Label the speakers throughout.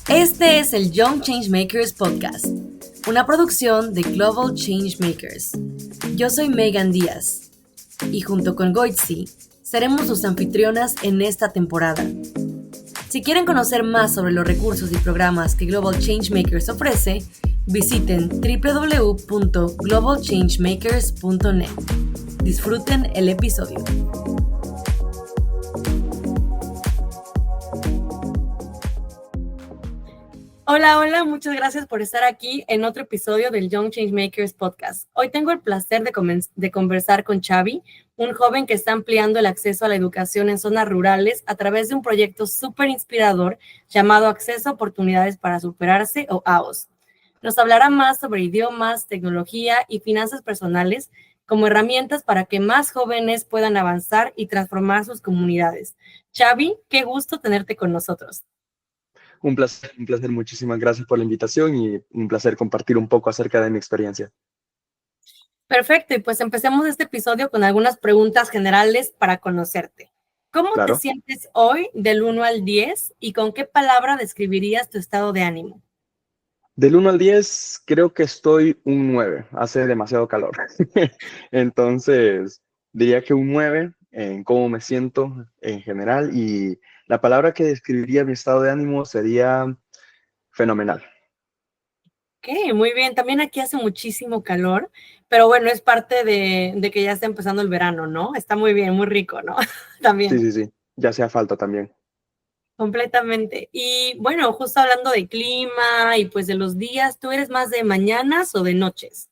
Speaker 1: Este es el Young Changemakers Podcast, una producción de Global Changemakers. Yo soy Megan Díaz y junto con Goitzi seremos sus anfitrionas en esta temporada. Si quieren conocer más sobre los recursos y programas que Global Changemakers ofrece, visiten www.globalchangemakers.net. Disfruten el episodio. Hola, muchas gracias por estar aquí en otro episodio del Young Changemakers Podcast. Hoy tengo el placer de conversar con Xavi, un joven que está ampliando el acceso a la educación en zonas rurales a través de un proyecto súper inspirador llamado Acceso a Oportunidades para Superarse o AOS. Nos hablará más sobre idiomas, tecnología y finanzas personales como herramientas para que más jóvenes puedan avanzar y transformar sus comunidades. Xavi, qué gusto tenerte con nosotros.
Speaker 2: Un placer, muchísimas gracias por la invitación y un placer compartir un poco acerca de mi experiencia.
Speaker 1: Perfecto, y pues empecemos este episodio con algunas preguntas generales para conocerte. ¿Cómo te
Speaker 2: Claro,
Speaker 1: sientes hoy del 1 al 10 y con qué palabra describirías tu estado de ánimo?
Speaker 2: del 1 al 10 creo que estoy un 9, hace demasiado calor. Entonces, diría que un 9 en cómo me siento en general y la palabra que describiría mi estado de ánimo sería fenomenal.
Speaker 1: Ok, muy bien. También aquí hace muchísimo calor, pero bueno, es parte de que ya está empezando el verano, ¿no? Está muy bien, muy rico, ¿no?
Speaker 2: Sí,
Speaker 1: También,
Speaker 2: sí, sí, ya hacía falta también.
Speaker 1: completamente. Y bueno, justo hablando de clima y pues de los días, ¿tú eres más de mañanas o de noches?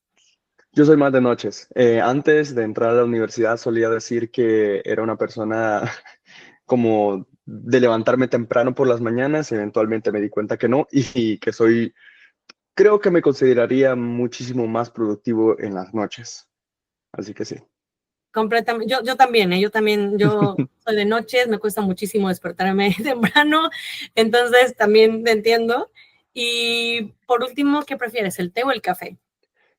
Speaker 2: Yo soy más de noches. Antes de entrar a la universidad solía decir que era una persona como de levantarme temprano por las mañanas, eventualmente me di cuenta que no y que creo que me consideraría muchísimo más productivo en las noches. Así que sí.
Speaker 1: Completamente, yo también, yo soy de noches, me cuesta muchísimo despertarme temprano, entonces también te entiendo. Y por último, ¿qué prefieres, el té o el café?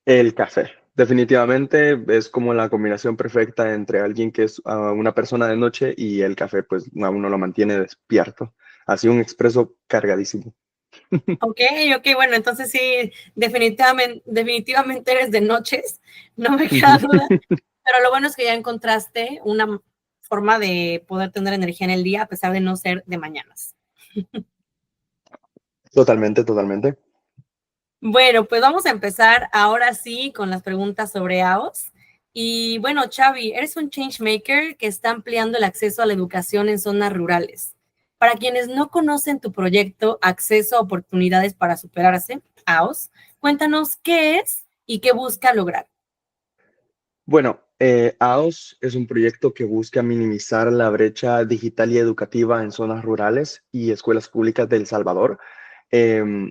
Speaker 2: El café. Definitivamente es como la combinación perfecta entre alguien que es una persona de noche y el café, pues a uno lo mantiene despierto. Así un expreso cargadísimo.
Speaker 1: Ok, bueno, entonces sí, definitivamente eres de noches, no me queda duda, pero lo bueno es que ya encontraste una forma de poder tener energía en el día a pesar de no ser de mañanas.
Speaker 2: Totalmente, totalmente.
Speaker 1: Bueno, pues vamos a empezar ahora sí con las preguntas sobre AOS. Y bueno, Xavi, eres un changemaker que está ampliando el acceso a la educación en zonas rurales. Para quienes no conocen tu proyecto Acceso a Oportunidades para Superarse, AOS, cuéntanos qué es y qué busca lograr.
Speaker 2: Bueno, AOS es un proyecto que busca minimizar la brecha digital y educativa en zonas rurales y escuelas públicas de El Salvador, em,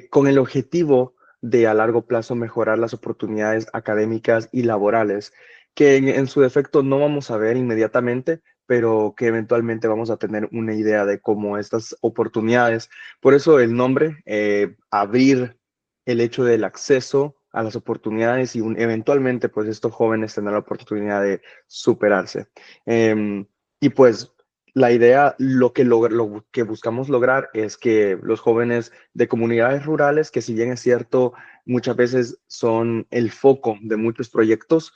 Speaker 2: con el objetivo de a largo plazo mejorar las oportunidades académicas y laborales, que en su defecto no vamos a ver inmediatamente, pero que eventualmente vamos a tener una idea de cómo estas oportunidades, por eso el nombre, abrir el hecho del acceso a las oportunidades y eventualmente pues estos jóvenes tendrán la oportunidad de superarse. Y pues la idea, lo que buscamos lograr es que los jóvenes de comunidades rurales, que si bien es cierto, muchas veces son el foco de muchos proyectos,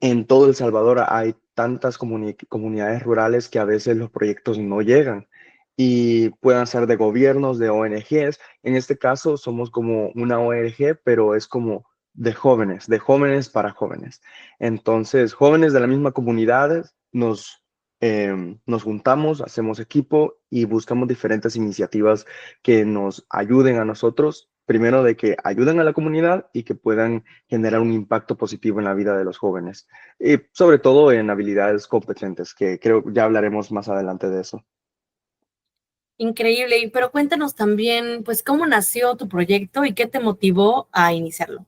Speaker 2: en todo El Salvador hay tantas comunidades rurales que a veces los proyectos no llegan y puedan ser de gobiernos, de ONGs. En este caso somos como una ONG, pero es como de jóvenes para jóvenes. Entonces, jóvenes de la misma comunidad nos juntamos, hacemos equipo y buscamos diferentes iniciativas que nos ayuden a nosotros, primero de que ayuden a la comunidad y que puedan generar un impacto positivo en la vida de los jóvenes. Y sobre todo en habilidades competentes, que creo ya hablaremos más adelante de eso.
Speaker 1: Increíble, pero cuéntanos también, pues, cómo nació tu proyecto y qué te motivó a iniciarlo.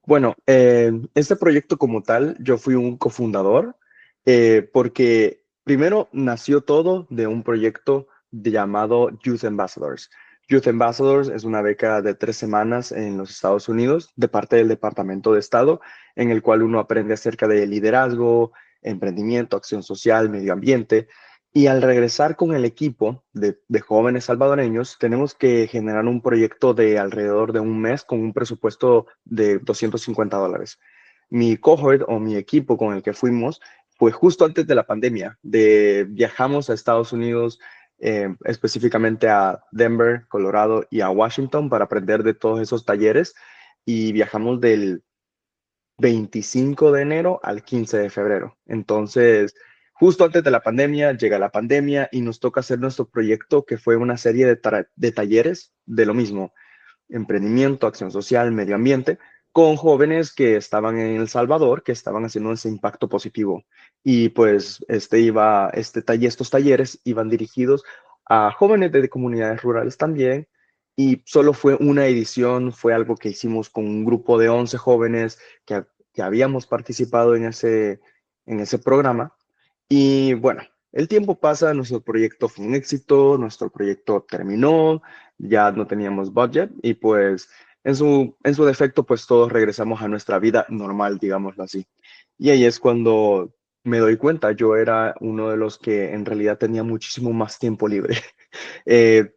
Speaker 2: Bueno, este proyecto como tal, yo fui un cofundador porque primero nació todo de un proyecto llamado Youth Ambassadors. Youth Ambassadors es una beca de 3 semanas en los Estados Unidos de parte del Departamento de Estado, en el cual uno aprende acerca de liderazgo, emprendimiento, acción social, medio ambiente. Y al regresar con el equipo de jóvenes salvadoreños, tenemos que generar un proyecto de alrededor de un mes con un presupuesto de $250. Mi cohort o mi equipo con el que fuimos fue justo antes de la pandemia. Viajamos a Estados Unidos, específicamente a Denver, Colorado y a Washington para aprender de todos esos talleres. Y viajamos del 25 de enero al 15 de febrero. Entonces, justo antes de la pandemia, llega la pandemia y nos toca hacer nuestro proyecto, que fue una serie de talleres de lo mismo: emprendimiento, acción social, medio ambiente, con jóvenes que estaban en El Salvador, que estaban haciendo ese impacto positivo. Y pues estos talleres iban dirigidos a jóvenes de comunidades rurales también. Y solo fue una edición, fue algo que hicimos con un grupo de 11 jóvenes que habíamos participado en ese programa. Y bueno, el tiempo pasa, nuestro proyecto fue un éxito, nuestro proyecto terminó, ya no teníamos budget y pues en su defecto pues todos regresamos a nuestra vida normal, digámoslo así. Y ahí es cuando me doy cuenta, yo era uno de los que en realidad tenía muchísimo más tiempo libre.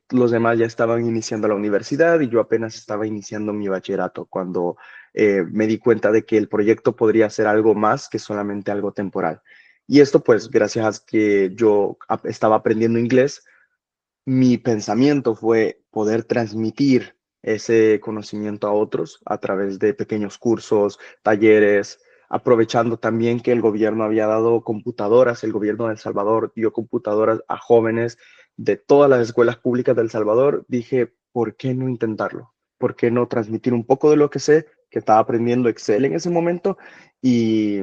Speaker 2: Los demás ya estaban iniciando la universidad y yo apenas estaba iniciando mi bachillerato cuando me di cuenta de que el proyecto podría ser algo más que solamente algo temporal. Y esto pues gracias a que yo estaba aprendiendo inglés, mi pensamiento fue poder transmitir ese conocimiento a otros a través de pequeños cursos, talleres, aprovechando también que el gobierno había dado computadoras, el gobierno de El Salvador dio computadoras a jóvenes de todas las escuelas públicas de El Salvador. Dije, ¿por qué no intentarlo? ¿Por qué no transmitir un poco de lo que sé, que estaba aprendiendo Excel en ese momento? Y,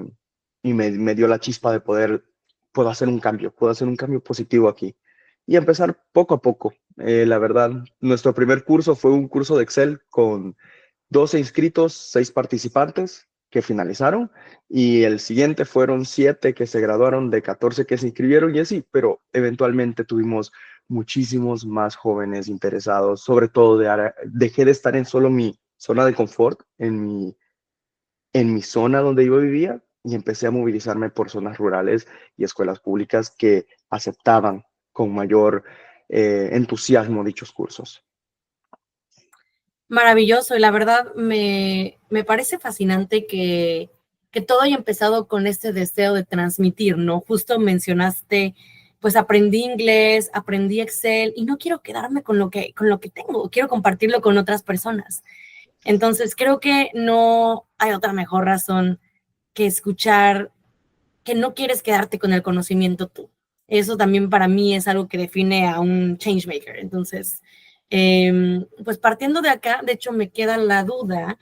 Speaker 2: me dio la chispa de puedo hacer un cambio positivo aquí y empezar poco a poco. La verdad, nuestro primer curso fue un curso de Excel con 12 inscritos, 6 participantes que finalizaron, y el siguiente fueron 7 que se graduaron de 14 que se inscribieron y así, pero eventualmente tuvimos muchísimos más jóvenes interesados, sobre todo dejé de estar en solo mi zona de confort, en mi zona donde yo vivía, y empecé a movilizarme por zonas rurales y escuelas públicas que aceptaban con mayor entusiasmo dichos cursos.
Speaker 1: Maravilloso, y la verdad me parece fascinante que todo haya empezado con este deseo de transmitir, ¿no? Justo mencionaste, pues aprendí inglés, aprendí Excel y no quiero quedarme con lo que tengo, quiero compartirlo con otras personas. Entonces, creo que no hay otra mejor razón que escuchar que no quieres quedarte con el conocimiento tú. Eso también para mí es algo que define a un changemaker. Entonces, pues partiendo de acá, de hecho me queda la duda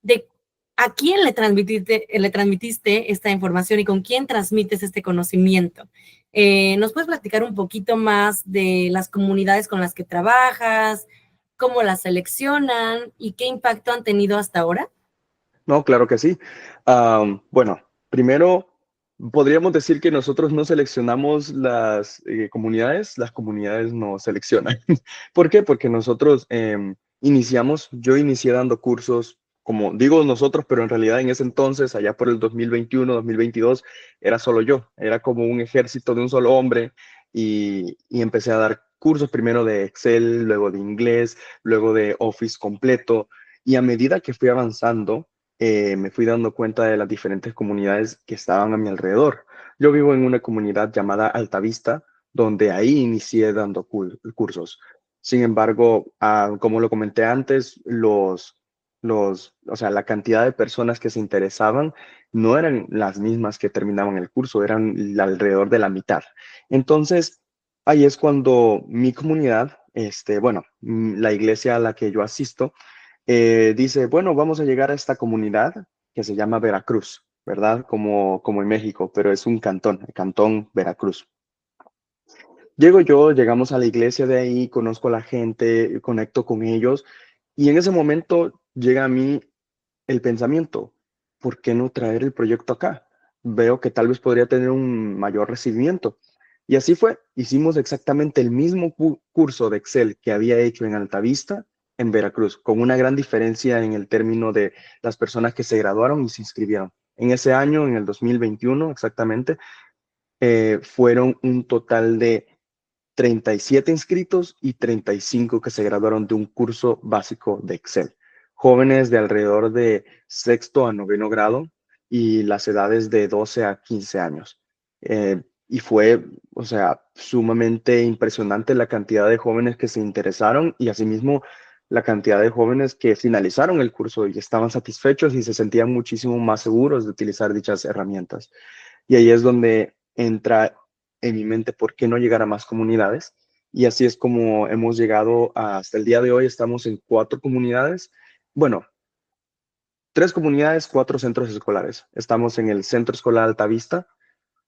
Speaker 1: de a quién le transmitiste esta información y con quién transmites este conocimiento. ¿Nos puedes platicar un poquito más de las comunidades con las que trabajas, cómo las seleccionan y qué impacto han tenido hasta ahora?
Speaker 2: No, claro que sí. Bueno, primero podríamos decir que nosotros no seleccionamos las comunidades nos seleccionan. ¿Por qué? Porque nosotros yo inicié dando cursos, como digo nosotros, pero en realidad en ese entonces, allá por el 2021, 2022, era solo yo, era como un ejército de un solo hombre, y empecé a dar cursos primero de Excel, luego de inglés, luego de Office completo, y a medida que fui avanzando, me fui dando cuenta de las diferentes comunidades que estaban a mi alrededor. Yo vivo en una comunidad llamada Altavista, donde ahí inicié dando cursos. Sin embargo, como lo comenté antes, o sea, la cantidad de personas que se interesaban no eran las mismas que terminaban el curso, eran alrededor de la mitad. Entonces, ahí es cuando mi comunidad, bueno, la iglesia a la que yo asisto, dice, bueno, vamos a llegar a esta comunidad que se llama Veracruz, ¿verdad? Como en México, pero es un cantón, el Cantón Veracruz. Llegamos a la iglesia de ahí, conozco a la gente, conecto con ellos, y en ese momento llega a mí el pensamiento, ¿por qué no traer el proyecto acá? Veo que tal vez podría tener un mayor recibimiento. Y así fue, hicimos exactamente el mismo curso de Excel que había hecho en Altavista, en Veracruz, con una gran diferencia en el término de las personas que se graduaron y se inscribieron. En ese año, en el 2021 exactamente, fueron un total de 37 inscritos y 35 que se graduaron de un curso básico de Excel. Jóvenes de alrededor de sexto a noveno grado y las edades de 12 a 15 años. Y fue, o sea, sumamente impresionante la cantidad de jóvenes que se interesaron y asimismo la cantidad de jóvenes que finalizaron el curso y estaban satisfechos y se sentían muchísimo más seguros de utilizar dichas herramientas. Y ahí es donde entra en mi mente por qué no llegar a más comunidades. Y así es como hemos llegado hasta el día de hoy. Estamos en 4 comunidades. Bueno, 3 comunidades, 4 centros escolares. Estamos en el Centro Escolar Altavista,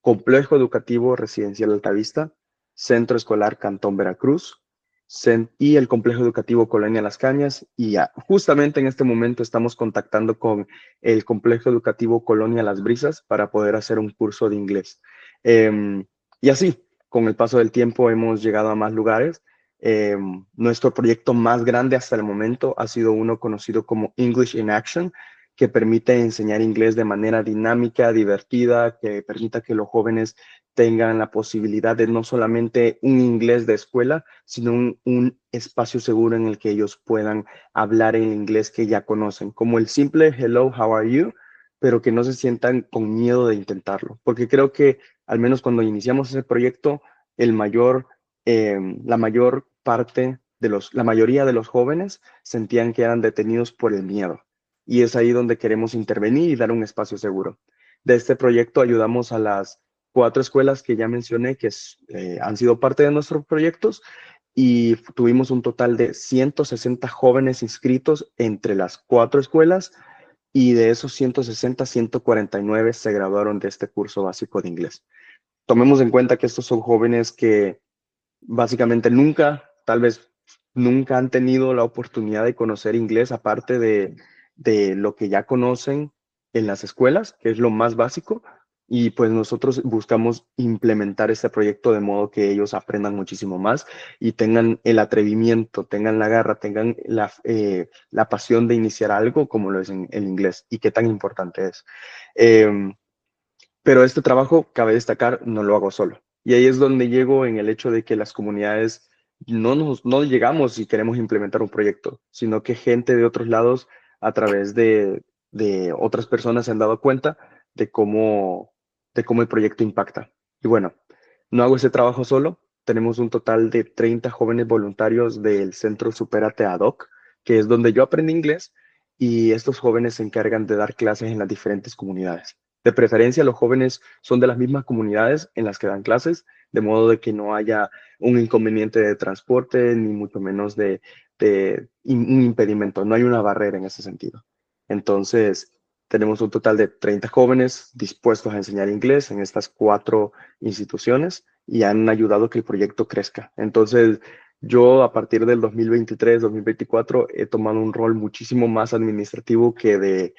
Speaker 2: Complejo Educativo Residencial Altavista, Centro Escolar Cantón Veracruz y el Complejo Educativo Colonia Las Cañas. Y justamente en este momento estamos contactando con el Complejo Educativo Colonia Las Brisas para poder hacer un curso de inglés. Y así, con el paso del tiempo hemos llegado a más lugares. Nuestro proyecto más grande hasta el momento ha sido uno conocido como English in Action, que permite enseñar inglés de manera dinámica, divertida, que permita que los jóvenes tengan la posibilidad de no solamente un inglés de escuela, sino un espacio seguro en el que ellos puedan hablar el inglés que ya conocen, como el simple hello, how are you, pero que no se sientan con miedo de intentarlo, porque creo que al menos cuando iniciamos ese proyecto, la mayor parte la mayoría de los jóvenes sentían que eran detenidos por el miedo y es ahí donde queremos intervenir y dar un espacio seguro. De este proyecto ayudamos a las 4 escuelas que ya mencioné que han sido parte de nuestros proyectos y tuvimos un total de 160 jóvenes inscritos entre las 4 escuelas y de esos 160, 149 se graduaron de este curso básico de inglés. Tomemos en cuenta que estos son jóvenes que básicamente tal vez nunca han tenido la oportunidad de conocer inglés aparte de lo que ya conocen en las escuelas, que es lo más básico, y pues nosotros buscamos implementar este proyecto de modo que ellos aprendan muchísimo más y tengan el atrevimiento, tengan la garra, tengan la pasión de iniciar algo como lo es en el inglés y qué tan importante es. Eh, pero este trabajo, cabe destacar, no lo hago solo. Y ahí es donde llego en el hecho de que las comunidades no llegamos y queremos implementar un proyecto, sino que gente de otros lados, a través de otras personas, se han dado cuenta de cómo el proyecto impacta. Y bueno, no hago ese trabajo solo. Tenemos un total de 30 jóvenes voluntarios del Centro Supérate Ad Hoc, que es donde yo aprendí inglés, y estos jóvenes se encargan de dar clases en las diferentes comunidades. De preferencia, los jóvenes son de las mismas comunidades en las que dan clases, de modo de que no haya un inconveniente de transporte, ni mucho menos un impedimento. No hay una barrera en ese sentido. Entonces, tenemos un total de 30 jóvenes dispuestos a enseñar inglés en estas 4 instituciones y han ayudado a que el proyecto crezca. Entonces, yo a partir del 2023-2024 he tomado un rol muchísimo más administrativo que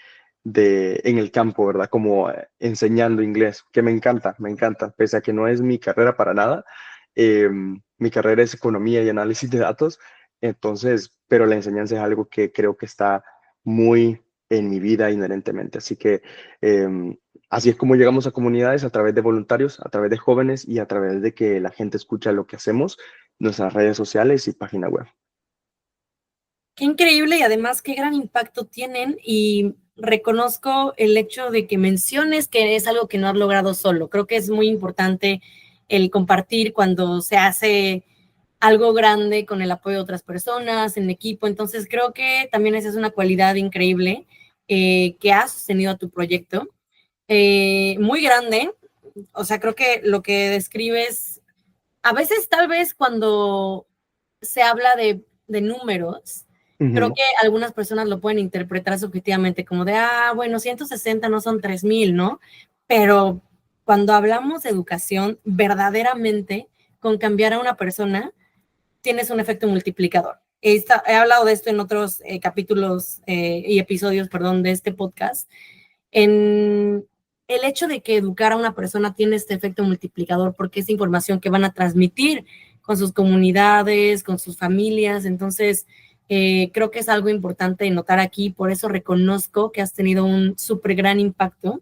Speaker 2: en el campo, ¿verdad? Como enseñando inglés, que me encanta, pese a que no es mi carrera para nada. Mi carrera es economía y análisis de datos, entonces, pero la enseñanza es algo que creo que está muy en mi vida inherentemente. Así que así es como llegamos a comunidades, a través de voluntarios, a través de jóvenes y a través de que la gente escucha lo que hacemos, nuestras redes sociales y página web.
Speaker 1: Qué increíble y además qué gran impacto tienen, y reconozco el hecho de que menciones que es algo que no has logrado solo. Creo que es muy importante el compartir cuando se hace algo grande con el apoyo de otras personas, en equipo. Entonces creo que también esa es una cualidad increíble que has sostenido a tu proyecto. Muy grande, o sea, creo que lo que describes, a veces tal vez cuando se habla de números, creo
Speaker 2: Ujú.
Speaker 1: que algunas personas lo pueden interpretar subjetivamente como de, bueno, 160 no son 3,000, ¿no? Pero cuando hablamos de educación, verdaderamente, con cambiar a una persona, tienes un efecto multiplicador. He hablado de esto en otros capítulos y episodios, perdón, de este podcast. En el hecho de que educar a una persona tiene este efecto multiplicador porque es información que van a transmitir con sus comunidades, con sus familias. Entonces, creo que es algo importante de notar aquí. Por eso reconozco que has tenido un súper gran impacto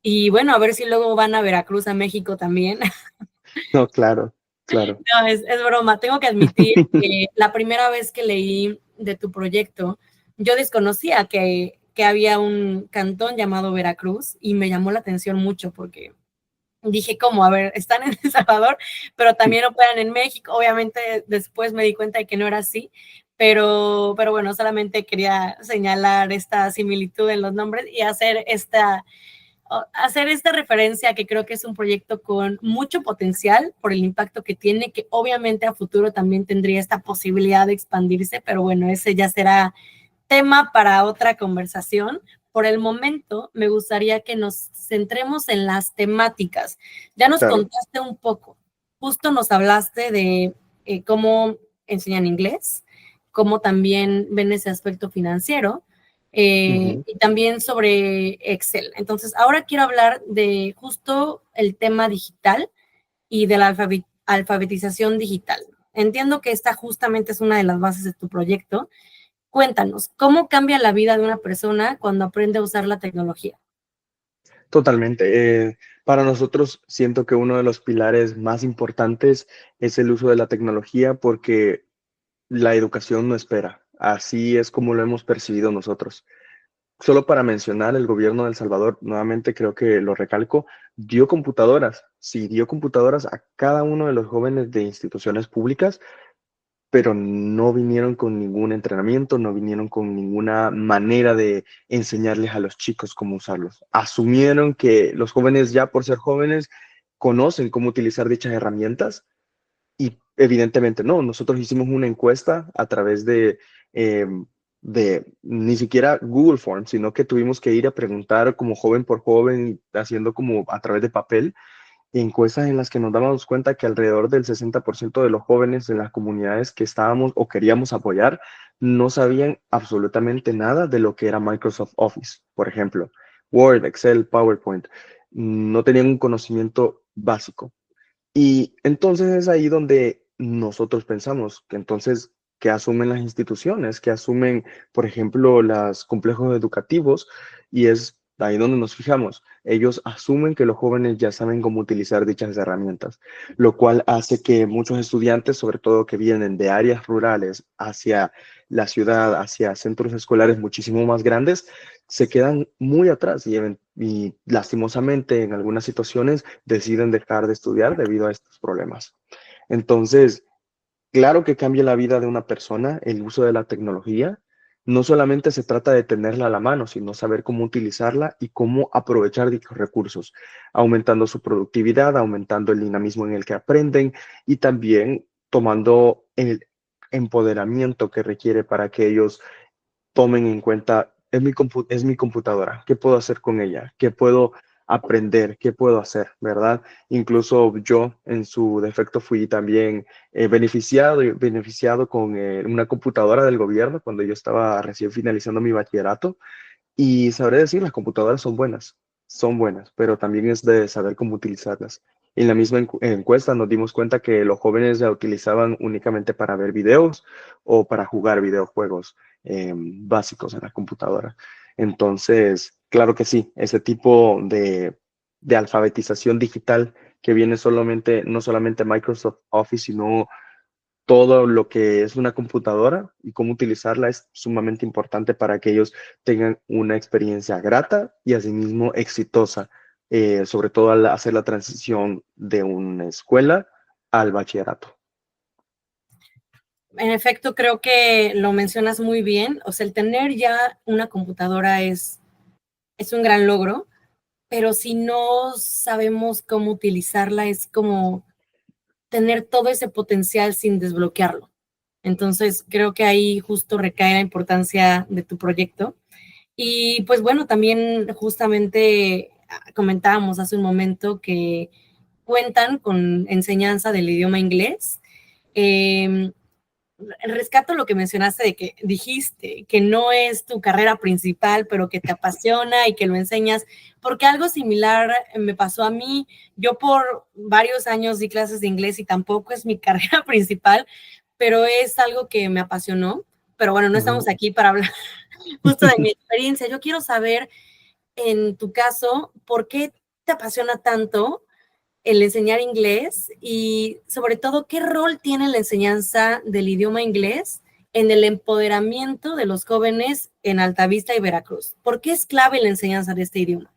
Speaker 1: Y bueno, a ver si luego van a Veracruz, a México también.
Speaker 2: No, claro, claro.
Speaker 1: No, es broma. Tengo que admitir que la primera vez que leí de tu proyecto, yo desconocía que había un cantón llamado Veracruz y me llamó la atención mucho porque dije, ¿cómo? A ver, están en El Salvador, pero también operan en México. Obviamente después me di cuenta de que no era así, pero bueno, solamente quería señalar esta similitud en los nombres y hacer esta referencia que creo que es un proyecto con mucho potencial por el impacto que tiene, que obviamente a futuro también tendría esta posibilidad de expandirse, pero bueno, ese ya será tema para otra conversación. Por el momento, me gustaría que nos centremos en las temáticas. Ya nos
Speaker 2: Claro.
Speaker 1: contaste un poco, justo nos hablaste de cómo enseñan inglés, cómo también ven ese aspecto financiero,
Speaker 2: Ujú.
Speaker 1: y también sobre Excel. Entonces, ahora quiero hablar de justo el tema digital y de la alfabetización digital. Entiendo que esta justamente es una de las bases de tu proyecto. Cuéntanos, ¿cómo cambia la vida de una persona cuando aprende a usar la tecnología?
Speaker 2: Totalmente. Para nosotros siento que uno de los pilares más importantes es el uso de la tecnología porque la educación no espera. Así es como lo hemos percibido nosotros. Solo para mencionar, el gobierno de El Salvador, nuevamente creo que lo recalco, dio computadoras. Sí, dio computadoras a cada uno de los jóvenes de instituciones públicas, pero no vinieron con ningún entrenamiento, no vinieron con ninguna manera de enseñarles a los chicos cómo usarlos. Asumieron que los jóvenes, ya por ser jóvenes, conocen cómo utilizar dichas herramientas y evidentemente no. Nosotros hicimos una encuesta a través eh, de ni siquiera Google Forms, sino que tuvimos que ir a preguntar como joven por joven, haciendo como a través de papel encuestas en las que nos dábamos cuenta que alrededor del 60% de los jóvenes en las comunidades que estábamos o queríamos apoyar no sabían absolutamente nada de lo que era Microsoft Office, por ejemplo, Word, Excel, PowerPoint. No tenían un conocimiento básico. Y entonces es ahí donde nosotros pensamos que entonces, ¿qué asumen las instituciones? ¿Qué asumen, por ejemplo, los complejos educativos? Y es ahí donde nos fijamos. Ellos asumen que los jóvenes ya saben cómo utilizar dichas herramientas, lo cual hace que muchos estudiantes, sobre todo que vienen de áreas rurales hacia la ciudad, hacia centros escolares muchísimo más grandes, se quedan muy atrás y lastimosamente en algunas situaciones deciden dejar de estudiar debido a estos problemas. Entonces, claro que cambia la vida de una persona el uso de la tecnología. No solamente se trata de tenerla a la mano, sino saber cómo utilizarla y cómo aprovechar dichos recursos, aumentando su productividad, aumentando el dinamismo en el que aprenden y también tomando el empoderamiento que requiere para que ellos tomen en cuenta, es mi computadora, ¿qué puedo hacer con ella? ¿Qué puedo aprender? ¿Qué puedo hacer? ¿Verdad? Incluso yo en su defecto fui también beneficiado con una computadora del gobierno cuando yo estaba recién finalizando mi bachillerato y sabré decir, las computadoras son buenas, pero también es de saber cómo utilizarlas. En la misma encuesta nos dimos cuenta que los jóvenes la utilizaban únicamente para ver videos o para jugar videojuegos básicos en la computadora. Entonces, claro que sí, ese tipo de alfabetización digital que viene solamente, no solamente Microsoft Office, sino todo lo que es una computadora y cómo utilizarla es sumamente importante para que ellos tengan una experiencia grata y asimismo exitosa, sobre todo al hacer la transición de una escuela al bachillerato.
Speaker 1: En efecto, creo que lo mencionas muy bien. O sea, el tener ya una computadora es un gran logro, pero si no sabemos cómo utilizarla, es como tener todo ese potencial sin desbloquearlo. Entonces, creo que ahí justo recae la importancia de tu proyecto. Y pues bueno, también justamente comentábamos hace un momento que cuentan con enseñanza del idioma inglés. Eh, Rescato lo que mencionaste de que dijiste que no es tu carrera principal, pero que te apasiona y que lo enseñas, porque algo similar me pasó a mí. Yo por varios años di clases de inglés y tampoco es mi carrera principal, pero es algo que me apasionó. Pero bueno, no
Speaker 2: Ujú.
Speaker 1: estamos aquí para hablar justo de mi experiencia. Yo quiero saber en tu caso, ¿por qué te apasiona tanto el enseñar inglés? Y sobre todo, ¿qué rol tiene la enseñanza del idioma inglés en el empoderamiento de los jóvenes en Altavista y Veracruz? ¿Por qué es clave la enseñanza de este idioma?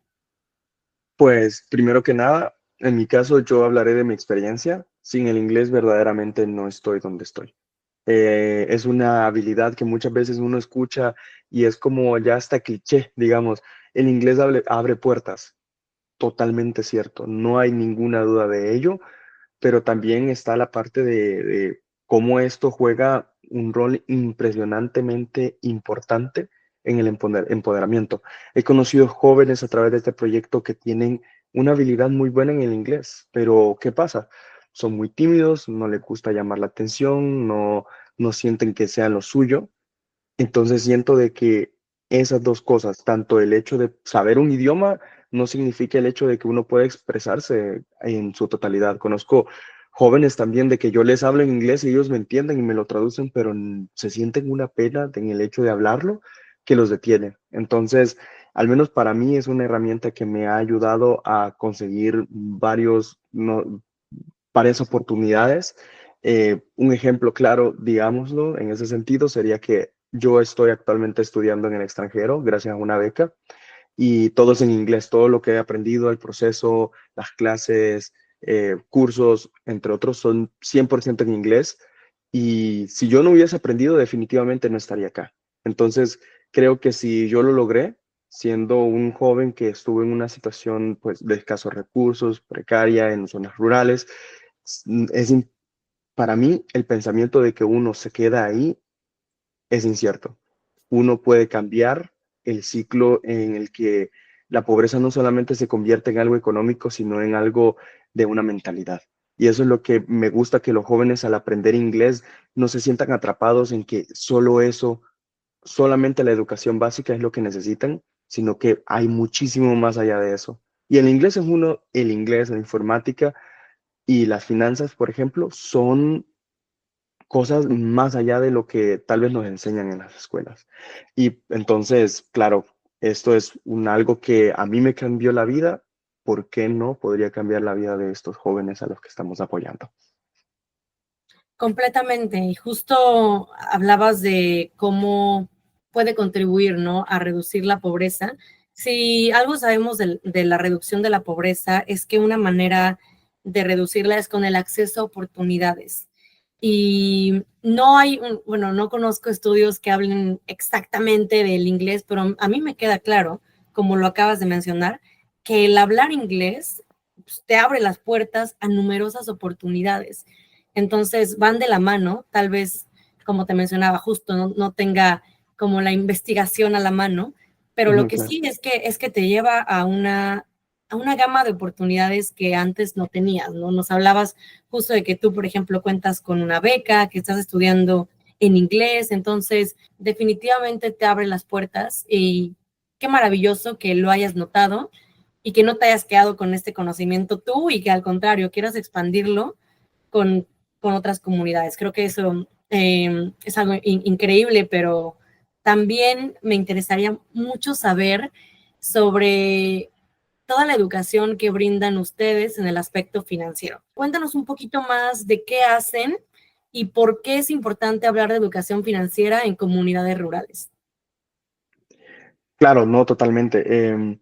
Speaker 2: Pues primero que nada, en mi caso yo hablaré de mi experiencia. Sin el inglés verdaderamente no estoy donde estoy. Es una habilidad que muchas veces uno escucha y es como ya hasta cliché, digamos. El inglés abre puertas, totalmente cierto, no hay ninguna duda de ello, pero también está la parte de cómo esto juega un rol impresionantemente importante en el empoderamiento. He conocido jóvenes a través de este proyecto que tienen una habilidad muy buena en el inglés, pero ¿qué pasa? Son muy tímidos, no les gusta llamar la atención, no sienten que sea lo suyo. Entonces siento de que esas dos cosas, tanto el hecho de saber un idioma, no significa el hecho de que uno pueda expresarse en su totalidad. Conozco jóvenes también de que yo les hablo en inglés y ellos me entienden y me lo traducen, pero se sienten una pena en el hecho de hablarlo que los detiene. Entonces, al menos para mí es una herramienta que me ha ayudado a conseguir varias oportunidades. Un ejemplo claro, digámoslo, en ese sentido sería que yo estoy actualmente estudiando en el extranjero gracias a una beca y todo es en inglés, todo lo que he aprendido, el proceso, las clases, cursos, entre otros, son 100% en inglés y si yo no hubiese aprendido, definitivamente no estaría acá. Entonces, creo que si yo lo logré, siendo un joven que estuvo en una situación pues, de escasos recursos, precaria, en zonas rurales, es, para mí el pensamiento de que uno se queda ahí es incierto. Uno puede cambiar el ciclo en el que la pobreza no solamente se convierte en algo económico, sino en algo de una mentalidad. Y eso es lo que me gusta, que los jóvenes al aprender inglés no se sientan atrapados en que solo eso, solamente la educación básica es lo que necesitan, sino que hay muchísimo más allá de eso. Y el inglés es uno, el inglés, la informática y las finanzas, por ejemplo, son cosas más allá de lo que tal vez nos enseñan en las escuelas. Y entonces, claro, esto es algo que a mí me cambió la vida. ¿Por qué no podría cambiar la vida de estos jóvenes a los que estamos apoyando?
Speaker 1: Completamente. Y justo hablabas de cómo puede contribuir, ¿no?, a reducir la pobreza. Si algo sabemos de la reducción de la pobreza es que una manera de reducirla es con el acceso a oportunidades. Y no hay, bueno, no conozco estudios que hablen exactamente del inglés, pero a mí me queda claro, como lo acabas de mencionar, que el hablar inglés pues, te abre las puertas a numerosas oportunidades. Entonces van de la mano, tal vez, como te mencionaba, justo no tenga como la investigación a la mano, pero lo
Speaker 2: Ujú,
Speaker 1: que
Speaker 2: claro.
Speaker 1: sí es que te lleva a una gama de oportunidades que antes no tenías, ¿no? Nos hablabas justo de que tú, por ejemplo, cuentas con una beca, que estás estudiando en inglés, entonces definitivamente te abre las puertas y qué maravilloso que lo hayas notado y que no te hayas quedado con este conocimiento tú y que al contrario quieras expandirlo con, con otras comunidades. Creo que eso es algo increíble, pero también me interesaría mucho saber sobre toda la educación que brindan ustedes en el aspecto financiero. Cuéntanos un poquito más de qué hacen y por qué es importante hablar de educación financiera en comunidades rurales.
Speaker 2: Claro, no totalmente.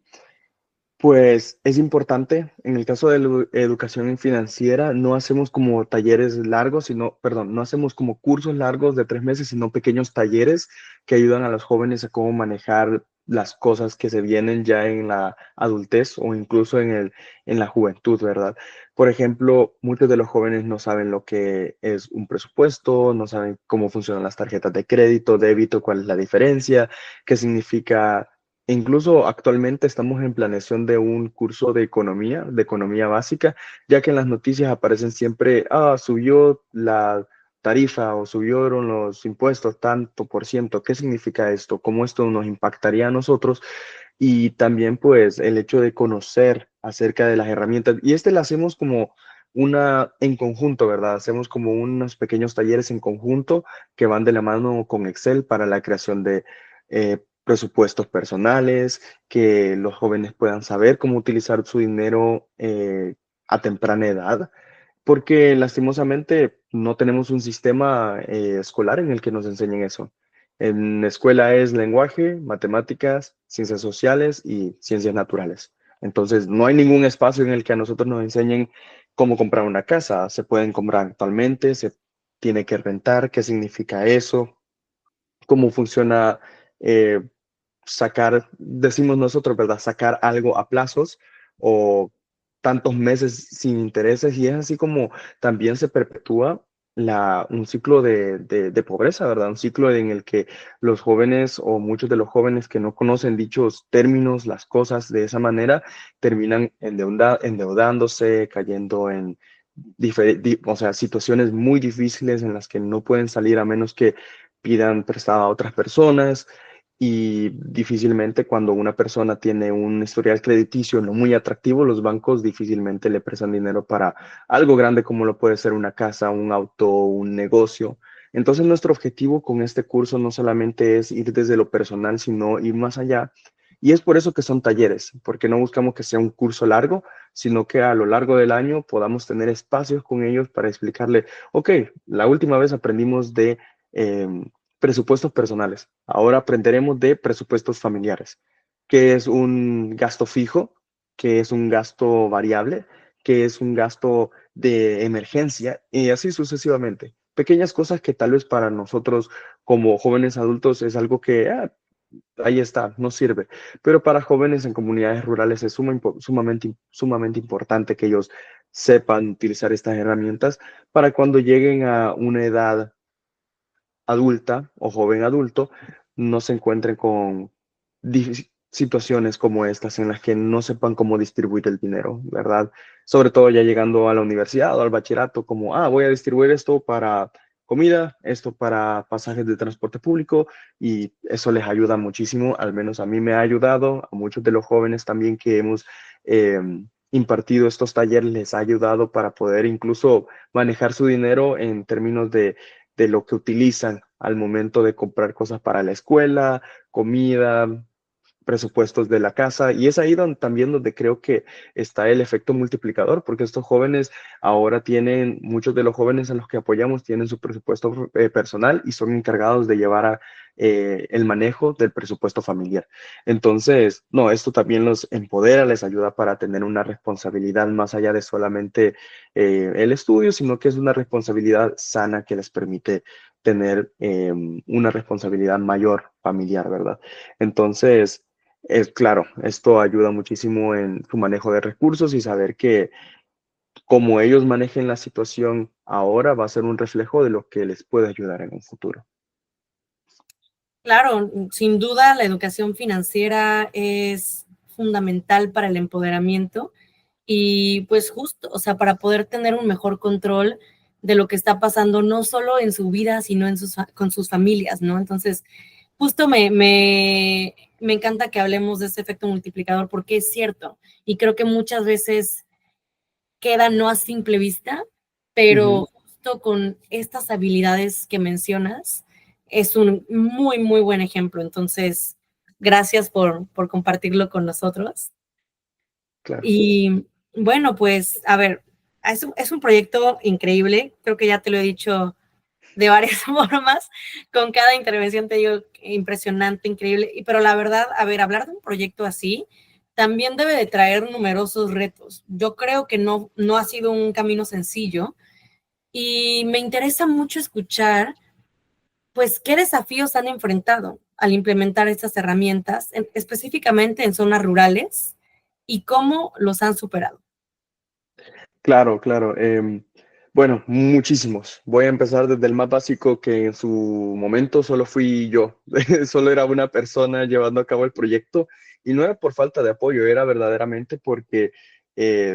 Speaker 2: Pues es importante, en el caso de la educación financiera, no hacemos como talleres largos, sino, perdón, no hacemos como cursos largos de 3 meses, sino pequeños talleres que ayudan a los jóvenes a cómo manejar las cosas que se vienen ya en la adultez o incluso en la juventud, ¿verdad? Por ejemplo, muchos de los jóvenes no saben lo que es un presupuesto, no saben cómo funcionan las tarjetas de crédito, débito, cuál es la diferencia, qué significa. Incluso actualmente estamos en planeación de un curso de economía básica, ya que en las noticias aparecen siempre, subió la tarifa o subieron los impuestos tanto por ciento. ¿Qué significa esto? ¿Cómo esto nos impactaría a nosotros? Y también pues el hecho de conocer acerca de las herramientas. Y lo hacemos como en conjunto, ¿verdad? Hacemos como unos pequeños talleres en conjunto que van de la mano con Excel para la creación de presupuestos personales, que los jóvenes puedan saber cómo utilizar su dinero a temprana edad, porque lastimosamente no tenemos un sistema escolar en el que nos enseñen eso. En la escuela es lenguaje, matemáticas, ciencias sociales y ciencias naturales. Entonces, no hay ningún espacio en el que a nosotros nos enseñen cómo comprar una casa. Se pueden comprar actualmente, se tiene que rentar, qué significa eso, cómo funciona eh, sacar, decimos nosotros, ¿verdad? Sacar algo a plazos o tantos meses sin intereses y es así como también se perpetúa un ciclo de pobreza, ¿verdad? Un ciclo en el que los jóvenes o muchos de los jóvenes que no conocen dichos términos, las cosas de esa manera, terminan endeudándose, cayendo en o sea, situaciones muy difíciles en las que no pueden salir a menos que pidan prestado a otras personas y difícilmente cuando una persona tiene un historial crediticio no muy atractivo, los bancos difícilmente le prestan dinero para algo grande como lo puede ser una casa, un auto, un negocio. Entonces nuestro objetivo con este curso no solamente es ir desde lo personal, sino ir más allá. Y es por eso que son talleres, porque no buscamos que sea un curso largo, sino que a lo largo del año podamos tener espacios con ellos para explicarle, ok, la última vez aprendimos de eh, presupuestos personales. Ahora aprenderemos de presupuestos familiares, que es un gasto fijo, que es un gasto variable, que es un gasto de emergencia y así sucesivamente. Pequeñas cosas que tal vez para nosotros como jóvenes adultos es algo que ahí está, no sirve. Pero para jóvenes en comunidades rurales es sumamente importante que ellos sepan utilizar estas herramientas para cuando lleguen a una edad adulta o joven adulto no se encuentren con situaciones como estas en las que no sepan cómo distribuir el dinero, ¿verdad? Sobre todo ya llegando a la universidad o al bachillerato, como, voy a distribuir esto para comida, esto para pasajes de transporte público y eso les ayuda muchísimo, al menos a mí me ha ayudado, a muchos de los jóvenes también que hemos eh, impartido estos talleres les ha ayudado para poder incluso manejar su dinero en términos de lo que utilizan al momento de comprar cosas para la escuela, comida, presupuestos de la casa. Y es ahí también donde creo que está el efecto multiplicador, porque estos jóvenes ahora tienen, muchos de los jóvenes a los que apoyamos tienen su presupuesto personal y son encargados de llevar el manejo del presupuesto familiar. Entonces, no, esto también los empodera, les ayuda para tener una responsabilidad más allá de solamente el estudio, sino que es una responsabilidad sana que les permite tener una responsabilidad mayor familiar, ¿verdad? Entonces, es claro, esto ayuda muchísimo en su manejo de recursos y saber que como ellos manejen la situación ahora va a ser un reflejo de lo que les puede ayudar en un futuro.
Speaker 1: Claro, sin duda la educación financiera es fundamental para el empoderamiento y pues justo, o sea, para poder tener un mejor control de lo que está pasando, no solo en su vida, sino con sus familias, ¿no? Entonces, justo me encanta que hablemos de ese efecto multiplicador porque es cierto y creo que muchas veces queda no a simple vista,
Speaker 2: Ujú.
Speaker 1: pero justo con estas habilidades que mencionas, es un muy, muy buen ejemplo. Entonces, gracias por compartirlo con nosotros.
Speaker 2: Claro.
Speaker 1: Y bueno, pues, a ver, es un proyecto increíble. Creo que ya te lo he dicho de varias formas. Con cada intervención te digo impresionante, increíble. Pero la verdad, a ver, hablar de un proyecto así también debe de traer numerosos retos. Yo creo que no ha sido un camino sencillo y me interesa mucho escuchar, pues, qué desafíos han enfrentado al implementar estas herramientas, específicamente en zonas rurales, y cómo los han superado.
Speaker 2: Claro, claro. Bueno, muchísimos. Voy a empezar desde el más básico que en su momento solo fui yo. Solo era una persona llevando a cabo el proyecto y no era por falta de apoyo, era verdaderamente porque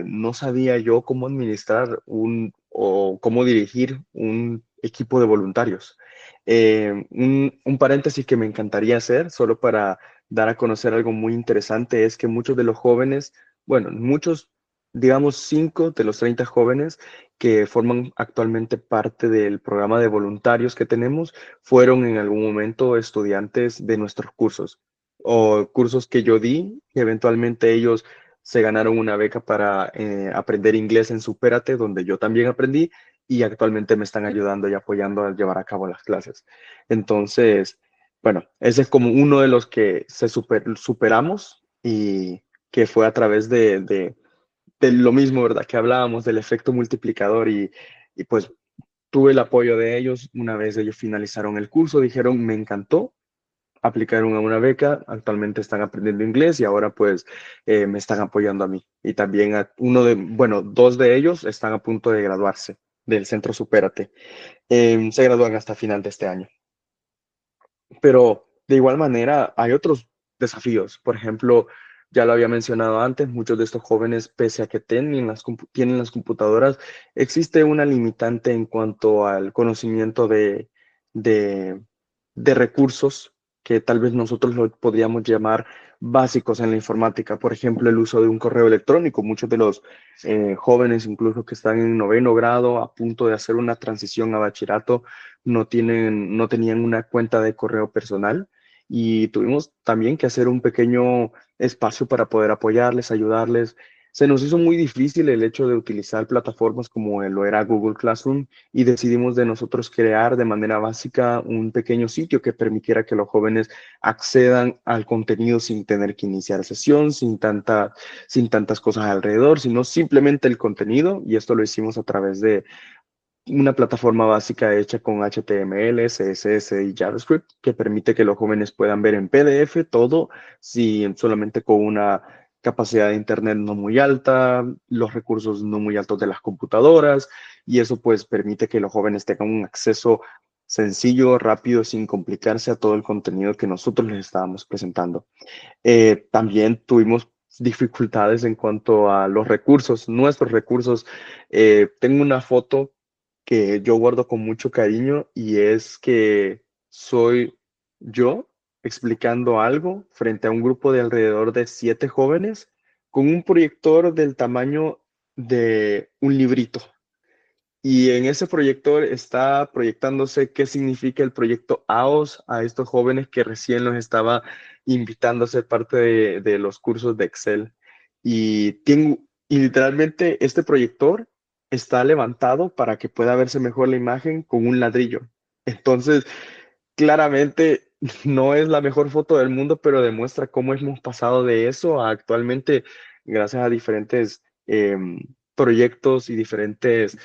Speaker 2: no sabía yo cómo administrar o cómo dirigir un equipo de voluntarios. Un paréntesis que me encantaría hacer, solo para dar a conocer algo muy interesante, es que muchos de los jóvenes, bueno, muchos digamos, 5 de los 30 jóvenes que forman actualmente parte del programa de voluntarios que tenemos, fueron en algún momento estudiantes de nuestros cursos. o cursos que yo di, que eventualmente ellos se ganaron una beca para aprender inglés en Supérate, donde yo también aprendí y actualmente me están ayudando y apoyando a llevar a cabo las clases. Entonces, bueno, ese es como uno de los que superamos y que fue a través de lo mismo, ¿verdad? Que hablábamos del efecto multiplicador y pues tuve el apoyo de ellos. Una vez ellos finalizaron el curso, dijeron, me encantó, aplicaron a una beca, actualmente están aprendiendo inglés y ahora pues me están apoyando a mí. Y también bueno, dos de ellos están a punto de graduarse del Centro Supérate. Se gradúan hasta final de este año. Pero de igual manera hay otros desafíos. Por ejemplo, ya lo había mencionado antes, muchos de estos jóvenes, pese a que tienen las computadoras, existe una limitante en cuanto al conocimiento de, de recursos que tal vez nosotros lo podríamos llamar básicos en la informática. Por ejemplo, el uso de un correo electrónico. Muchos de los jóvenes, incluso que están en noveno grado, a punto de hacer una transición a bachillerato, no tenían una cuenta de correo personal y tuvimos también que hacer un pequeño espacio para poder apoyarles, ayudarles. Se nos hizo muy difícil el hecho de utilizar plataformas como lo era Google Classroom y decidimos de nosotros crear de manera básica un pequeño sitio que permitiera que los jóvenes accedan al contenido sin tener que iniciar sesión, sin tantas cosas alrededor, sino simplemente el contenido, y esto lo hicimos a través de una plataforma básica hecha con HTML, CSS y JavaScript que permite que los jóvenes puedan ver en PDF todo, si solamente con una capacidad de internet no muy alta, los recursos no muy altos de las computadoras, y eso pues permite que los jóvenes tengan un acceso sencillo, rápido, sin complicarse a todo el contenido que nosotros les estábamos presentando. También tuvimos dificultades en cuanto a los recursos, nuestros recursos. Tengo una foto que yo guardo con mucho cariño y es que soy yo explicando algo frente a un grupo de alrededor de 7 jóvenes con un proyector del tamaño de un librito. Y en ese proyector está proyectándose qué significa el proyecto AOS a estos jóvenes que recién los estaba invitando a ser parte de los cursos de Excel. Y literalmente este proyector está levantado para que pueda verse mejor la imagen con un ladrillo. Entonces, claramente no es la mejor foto del mundo, pero demuestra cómo hemos pasado de eso a actualmente, gracias a diferentes proyectos y diferentes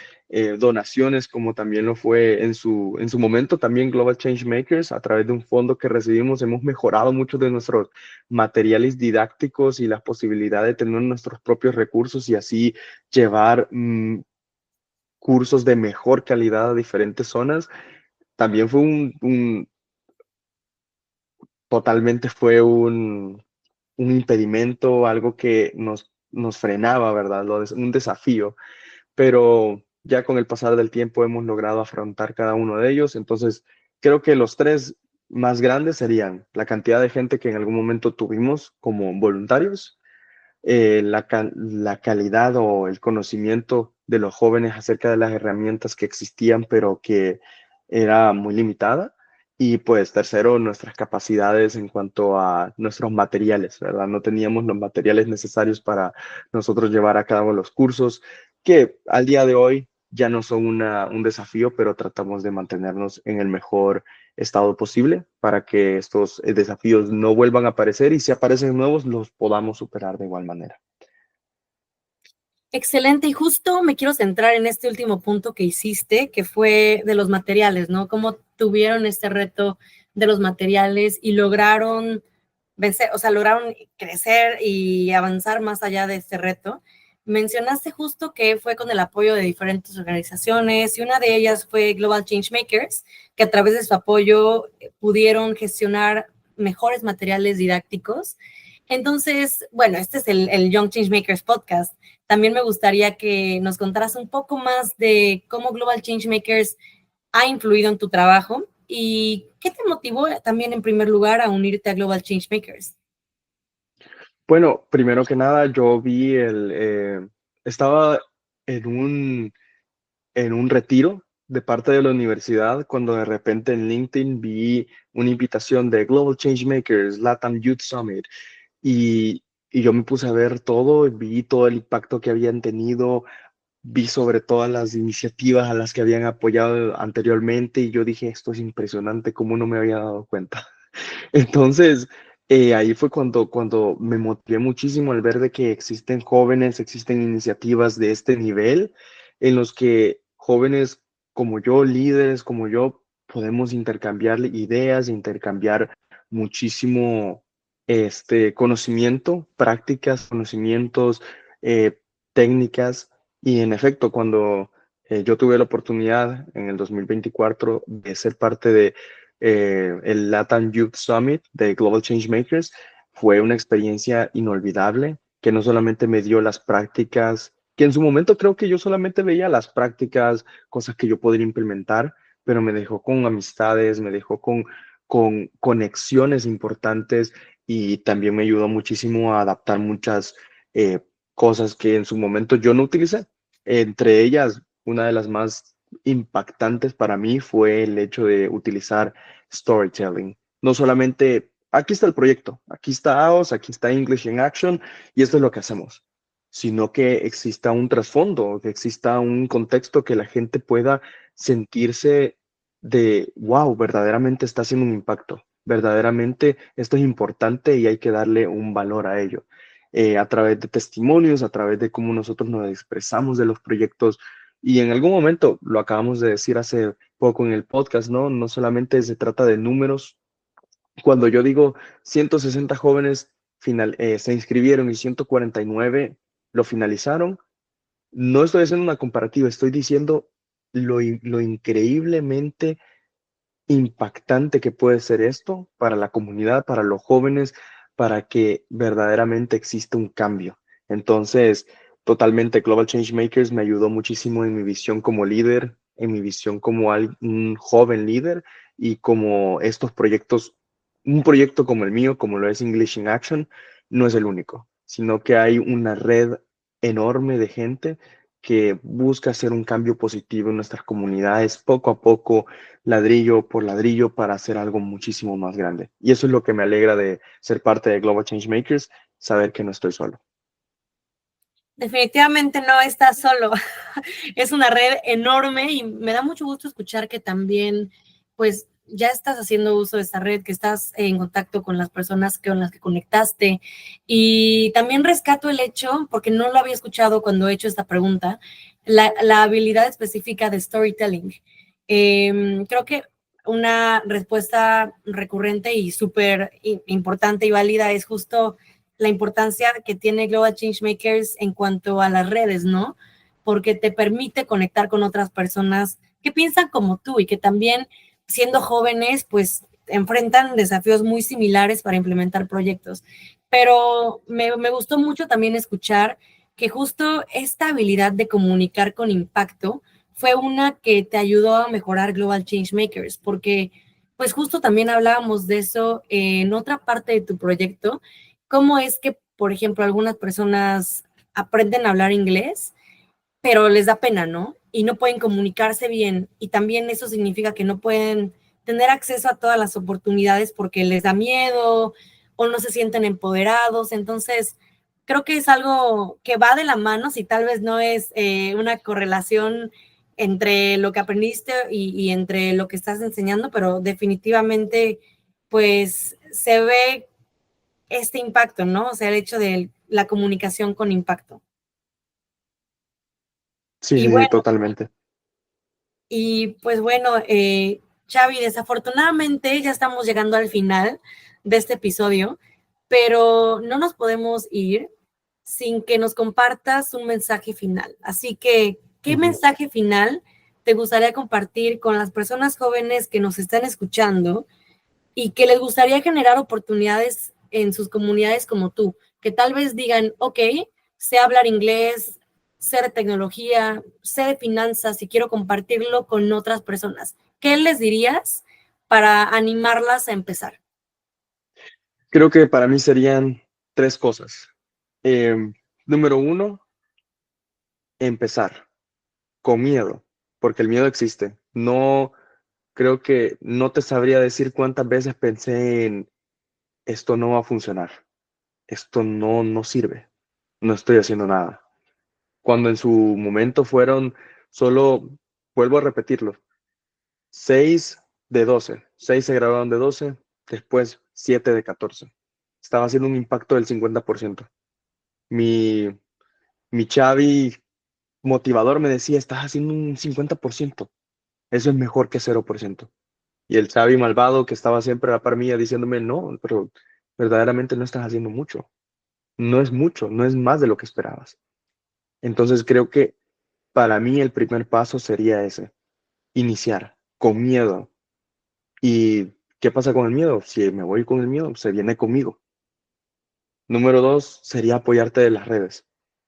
Speaker 2: donaciones, como también lo fue en su momento, también Global Change Makers, a través de un fondo que recibimos, hemos mejorado muchos de nuestros materiales didácticos y la posibilidad de tener nuestros propios recursos y así llevar cursos de mejor calidad a diferentes zonas. También fue totalmente fue un impedimento, algo que nos frenaba, ¿verdad? Un desafío, pero ya con el pasar del tiempo hemos logrado afrontar cada uno de ellos. Entonces, creo que los tres más grandes serían la cantidad de gente que en algún momento tuvimos como voluntarios, la calidad o el conocimiento de los jóvenes acerca de las herramientas que existían, pero que era muy limitada. Y pues tercero, nuestras capacidades en cuanto a nuestros materiales, ¿verdad? No teníamos los materiales necesarios para nosotros llevar a cabo los cursos, que al día de hoy ya no son un desafío, pero tratamos de mantenernos en el mejor estado posible para que estos desafíos no vuelvan a aparecer y si aparecen nuevos los podamos superar de igual manera.
Speaker 1: Excelente, y justo me quiero centrar en este último punto que hiciste, que fue de los materiales, ¿no? Cómo tuvieron este reto de los materiales y lograron vencer, o sea, lograron crecer y avanzar más allá de este reto. Mencionaste justo que fue con el apoyo de diferentes organizaciones y una de ellas fue Global Changemakers, que a través de su apoyo pudieron gestionar mejores materiales didácticos. Entonces, bueno, este es el Young Changemakers podcast. También me gustaría que nos contaras un poco más de cómo Global Changemakers ha influido en tu trabajo y qué te motivó también en primer lugar a unirte a Global Changemakers.
Speaker 2: Bueno, primero que nada, yo estaba en un retiro de parte de la universidad cuando de repente en LinkedIn vi una invitación de Global Changemakers, LATAM Youth Summit, y yo me puse a ver todo, vi todo el impacto que habían tenido, vi sobre todas las iniciativas a las que habían apoyado anteriormente y yo dije, esto es impresionante, cómo no me había dado cuenta. Entonces, ahí fue cuando me motivé muchísimo al ver de que existen jóvenes, existen iniciativas de este nivel en los que jóvenes como yo, líderes como yo, podemos intercambiar ideas, intercambiar muchísimo conocimiento, prácticas, conocimientos, eh, técnicas. Y en efecto, cuando yo tuve la oportunidad en el 2024 de ser parte de el Latin Youth Summit de Global Changemakers, fue una experiencia inolvidable que no solamente me dio las prácticas, que en su momento creo que yo solamente veía las prácticas, cosas que yo podría implementar, pero me dejó con amistades, me dejó con conexiones importantes y también me ayudó muchísimo a adaptar muchas eh, cosas que en su momento yo no utilicé. Entre ellas, una de las más impactantes para mí fue el hecho de utilizar storytelling. No solamente, aquí está el proyecto, aquí está AOS, aquí está English in Action y esto es lo que hacemos, sino que exista un trasfondo, que exista un contexto que la gente pueda sentirse de, wow, verdaderamente está haciendo un impacto, verdaderamente esto es importante y hay que darle un valor a ello. A través de testimonios, a través de cómo nosotros nos expresamos de los proyectos y en algún momento, lo acabamos de decir hace poco en el podcast, ¿no? No solamente se trata de números. Cuando yo digo 160 jóvenes se inscribieron y 149 lo finalizaron, no estoy haciendo una comparativa, estoy diciendo lo increíblemente impactante que puede ser esto para la comunidad, para los jóvenes, para que verdaderamente exista un cambio. Entonces, totalmente, Global Change Makers me ayudó muchísimo en mi visión como líder, en mi visión como un joven líder y como estos proyectos, un proyecto como el mío, como lo es English in Action, no es el único, sino que hay una red enorme de gente que busca hacer un cambio positivo en nuestras comunidades poco a poco, ladrillo por ladrillo para hacer algo muchísimo más grande. Y eso es lo que me alegra de ser parte de Global Changemakers, saber que no estoy solo.
Speaker 1: Definitivamente no estás solo. Es una red enorme y me da mucho gusto escuchar que también, pues, ya estás haciendo uso de esta red, que estás en contacto con las personas con las que conectaste. Y también rescato el hecho, porque no lo había escuchado cuando he hecho esta pregunta, la habilidad específica de storytelling. Creo que una respuesta recurrente y súper importante y válida es justo la importancia que tiene Global Changemakers en cuanto a las redes, ¿no? Porque te permite conectar con otras personas que piensan como tú y que también, siendo jóvenes, pues enfrentan desafíos muy similares para implementar proyectos. Pero me gustó mucho también escuchar que justo esta habilidad de comunicar con impacto fue una que te ayudó a mejorar Global Changemakers, porque pues justo también hablábamos de eso en otra parte de tu proyecto, cómo es que, por ejemplo, algunas personas aprenden a hablar inglés, pero les da pena, ¿no? Y no pueden comunicarse bien. Y también eso significa que no pueden tener acceso a todas las oportunidades porque les da miedo o no se sienten empoderados. Entonces, creo que es algo que va de la mano, si tal vez no es una correlación entre lo que aprendiste y entre lo que estás enseñando, pero definitivamente, pues se ve este impacto, ¿no? O sea, el hecho de la comunicación con impacto.
Speaker 2: Sí,
Speaker 1: Y
Speaker 2: sí, sí,
Speaker 1: bueno,
Speaker 2: totalmente.
Speaker 1: pues bueno, Xavi, desafortunadamente ya estamos llegando al final de este episodio, pero no nos podemos ir sin que nos compartas un mensaje final. Así que, ¿qué
Speaker 2: Ujú.
Speaker 1: mensaje final te gustaría compartir con las personas jóvenes que nos están escuchando y que les gustaría generar oportunidades en sus comunidades como tú, que tal vez digan, ok, sé hablar inglés, sé de tecnología, sé de finanzas y quiero compartirlo con otras personas? ¿Qué les dirías para animarlas a empezar?
Speaker 2: Creo que para mí serían tres cosas. Número uno, empezar con miedo, porque el miedo existe. No, creo que no te sabría decir cuántas veces pensé en esto no va a funcionar, esto no sirve, no estoy haciendo nada. Cuando en su momento fueron solo, vuelvo a repetirlo, 6 de 12, 6 se graduaron de 12, después 7 de 14. Estaba haciendo un impacto del 50%. Mi, mi Xavi motivador me decía, estás haciendo un 50%, eso es mejor que 0%. Y el Xavi malvado que estaba siempre a la par mía diciéndome, no, pero verdaderamente no estás haciendo mucho. No es mucho, no es más de lo que esperabas. Entonces creo que para mí el primer paso sería ese, iniciar con miedo. ¿Y qué pasa con el miedo? Si me voy con el miedo, se viene conmigo. Número dos sería apoyarte de las redes.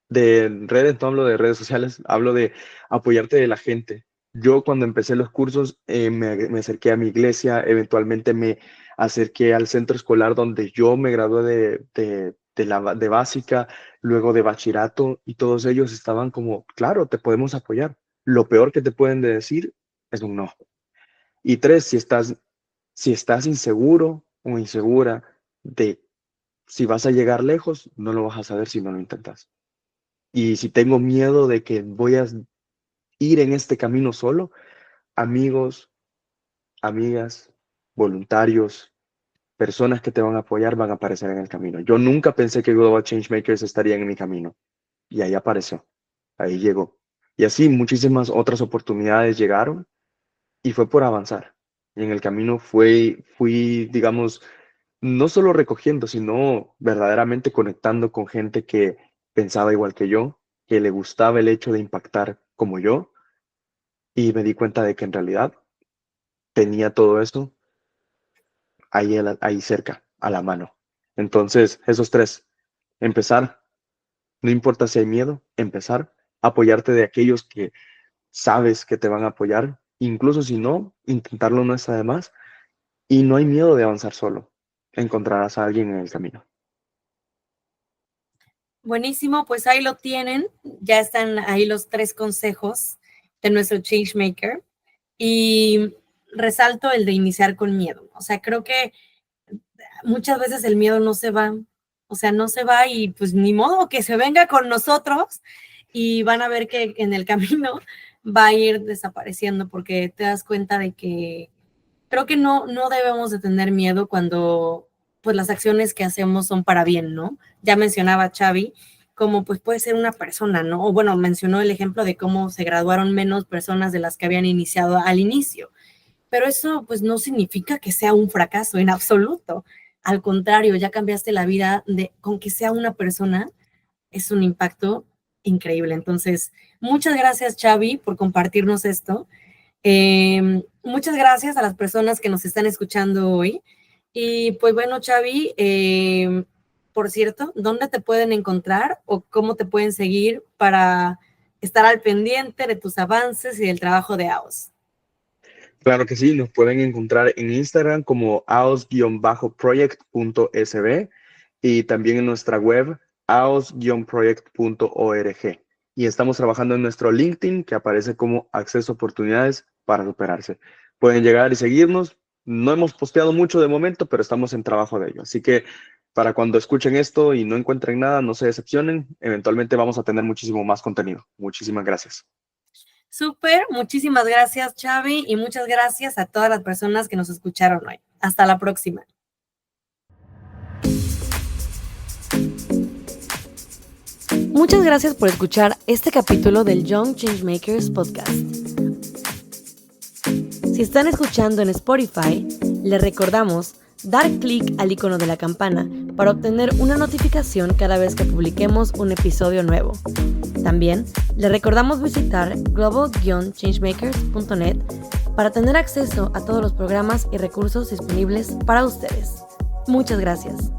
Speaker 2: De redes, no hablo de redes sociales, hablo de apoyarte de la gente. Yo cuando empecé los cursos me acerqué a mi iglesia, eventualmente me acerqué al centro escolar donde yo me gradué de básica, luego de bachillerato, y todos ellos estaban como, claro, te podemos apoyar. Lo peor que te pueden decir es un no. Y tres, si estás inseguro o insegura de si vas a llegar lejos, no lo vas a saber si no lo intentas. Y si tengo miedo de que voy a ir en este camino solo, amigos, amigas, voluntarios, personas que te van a apoyar van a aparecer en el camino. Yo nunca pensé que Global Changemakers estaría en mi camino. Y ahí apareció, ahí llegó. Y así muchísimas otras oportunidades llegaron y fue por avanzar. Y en el camino fui, digamos, no solo recogiendo, sino verdaderamente conectando con gente que pensaba igual que yo, que le gustaba el hecho de impactar como yo, y me di cuenta de que en realidad tenía todo esto ahí cerca, a la mano. Entonces, esos tres, empezar, no importa si hay miedo, empezar, apoyarte de aquellos que sabes que te van a apoyar, incluso si no, intentarlo no está de más, y no hay miedo de avanzar solo, encontrarás a alguien en el camino.
Speaker 1: Buenísimo, pues ahí lo tienen, ya están ahí los 3 consejos de nuestro Changemaker y resalto el de iniciar con miedo. O sea, creo que muchas veces el miedo no se va, o sea, no se va y pues ni modo que se venga con nosotros y van a ver que en el camino va a ir desapareciendo porque te das cuenta de que creo que no debemos de tener miedo cuando pues las acciones que hacemos son para bien, ¿no? Ya mencionaba Xavi, como pues puede ser una persona, ¿no? O bueno, mencionó el ejemplo de cómo se graduaron menos personas de las que habían iniciado al inicio, pero eso pues no significa que sea un fracaso en absoluto. Al contrario, ya cambiaste la vida con que sea una persona, es un impacto increíble. Entonces, muchas gracias Xavi por compartirnos esto. Muchas gracias a las personas que nos están escuchando hoy. Y pues bueno, Xavi, por cierto, ¿dónde te pueden encontrar o cómo te pueden seguir para estar al pendiente de tus avances y del trabajo de AOS?
Speaker 2: Claro que sí, nos pueden encontrar en Instagram como aos-project.sb y también en nuestra web aos-project.org. Y estamos trabajando en nuestro LinkedIn que aparece como Acceso a Oportunidades para Superarse. Pueden llegar y seguirnos. No hemos posteado mucho de momento, pero estamos en trabajo de ello. Así que para cuando escuchen esto y no encuentren nada, no se decepcionen. Eventualmente vamos a tener muchísimo más contenido. Muchísimas gracias.
Speaker 1: Súper, muchísimas gracias Xavi y muchas gracias a todas las personas que nos escucharon hoy. Hasta la próxima. Muchas gracias por escuchar este capítulo del Young Changemakers Podcast. Si están escuchando en Spotify, les recordamos dar clic al icono de la campana para obtener una notificación cada vez que publiquemos un episodio nuevo. También les recordamos visitar global-changemakers.net para tener acceso a todos los programas y recursos disponibles para ustedes. Muchas gracias.